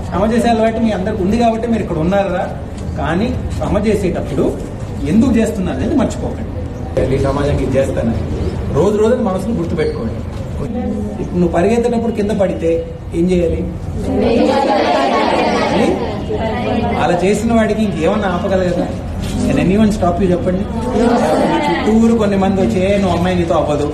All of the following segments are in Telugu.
శ్రమ చేసే అలవాటు మీ అందరికి ఉంది కాబట్టి మీరు ఇక్కడ ఉన్నారా. కానీ శ్రమ చేసేటప్పుడు ఎందుకు చేస్తున్నారు అనేది మర్చిపోకండి. ఈ సమాజానికి ఇది చేస్తానని రోజు రోజు మనసును గుర్తుపెట్టుకోండి. ఇప్పుడు నువ్వు పరిగెత్తేటప్పుడు కింద పడితే ఏం చేయాలి? అలా చేసిన వాడికి ఇంకేమన్నా ఆపగలగదా? నేను ఎనీవన్ స్టాప్ యూ చెప్పండి. చుట్టూరు కొన్ని మంది వచ్చి నువ్వు అమ్మాయి నీతో అవ్వదు,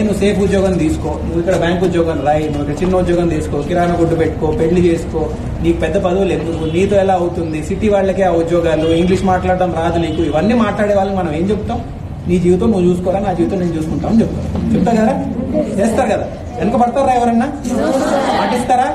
నువ్వు సేఫ్ ఉద్యోగం తీసుకో, నువ్వు ఇక్కడ బ్యాంక్ ఉద్యోగం రాయి, నువ్వు ఇక్కడ చిన్న ఉద్యోగం తీసుకో, కిరాణా కొట్టు పెట్టుకో, పెళ్లి చేసుకో, నీకు పెద్ద పదవులు ఎందుకు, నీతో ఎలా అవుతుంది, సిటీ వాళ్ళకే ఆ ఉద్యోగాలు, ఇంగ్లీష్ మాట్లాడడం రాదు నీకు, ఇవన్నీ మాట్లాడే వాళ్ళకి మనం ఏం చెప్తాం? నీ జీవితం నువ్వు చూసుకోరా, నా జీవితం నేను చూసుకుంటామని చెప్తా కదా. చేస్తారు కదా. వెనక పడతారా? ఎవరన్నా పాటిస్తారా?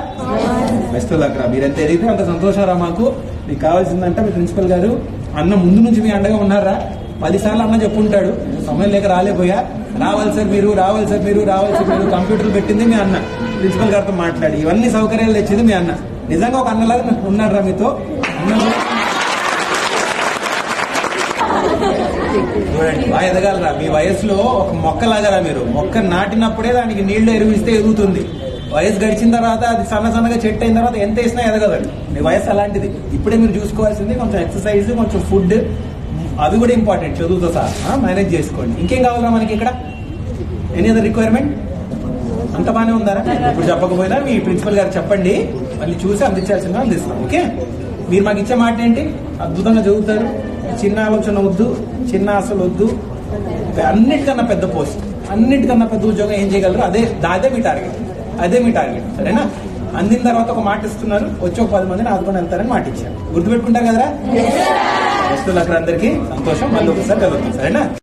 బెస్ట్ లక్ రా. మీరు ఎంత ఎదిగితే అంత సంతోషం రా. మాకు మీకు కావాల్సిందంటే మీ ప్రిన్సిపల్ గారు అన్న ముందు నుంచి మీ అండగా ఉన్నారా? 10 సార్లు అన్న చెప్పుంటాడు, సమయం లేక రాలేపోయా, రావాలి సార్ మీరు, రావాలి సార్ మీరు, రావాలి సార్ మీరు. కంప్యూటర్లు పెట్టింది మీ అన్న, ప్రిన్సిపల్ గారితో మాట్లాడి ఇవన్నీ సౌకర్యాలు తెచ్చింది మీ అన్న. నిజంగా ఒక అన్నలాగా ఉన్నాడు రా మీతో. చూడండి, బాగా ఎదగాలరా. మీ వయసులో ఒక మొక్కలాగరా. మీరు మొక్క నాటినప్పుడే దానికి నీళ్లు ఎరువిస్తే ఎదుగుతుంది. వయసు గడిచిన తర్వాత అది సన్నగా చెట్టు అయిన తర్వాత ఎంత వేసినా ఎదగదండి. మీ వయసు అలాంటిది. ఇప్పుడే మీరు చూసుకోవాల్సింది కొంచెం ఎక్సర్సైజ్, కొంచెం ఫుడ్, అవి కూడా ఇంపార్టెంట్. చదువుతో సహా మేనేజ్ చేసుకోండి. ఇంకేం కావాలరా మనకి ఇక్కడ? Any other requirement? అంత బాగానే ఉందారా? ఇప్పుడు చెప్పకపోయినా మీ ప్రిన్సిపల్ గారు చెప్పండి, మళ్ళీ చూసి అందించాల్సిందిగా అందిస్తాం. ఓకే, మీరు మాకు ఇచ్చే మాట ఏంటి? అద్భుతంగా చదువుతారు, చిన్న ఆలోచన వద్దు, చిన్న ఆశలు వద్దు, అన్నిటికన్నా పెద్ద పోస్ట్, అన్నిటికన్నా పెద్ద ఉద్యోగం ఏం చేయగలరు? అదే మీ టార్గెట్, అదే మీ టార్గెట్. సరేనా? అందిన తర్వాత ఒక మాట ఇస్తున్నారు, వచ్చి ఒక 10 మందిని ఆదుకొని వెళ్తారని మాట ఇచ్చారు. గుర్తుపెట్టుకుంటారు కదరా? అందరికీ సంతోషం. మళ్ళీ ఒకసారి కలుగుతాం. సరేనా?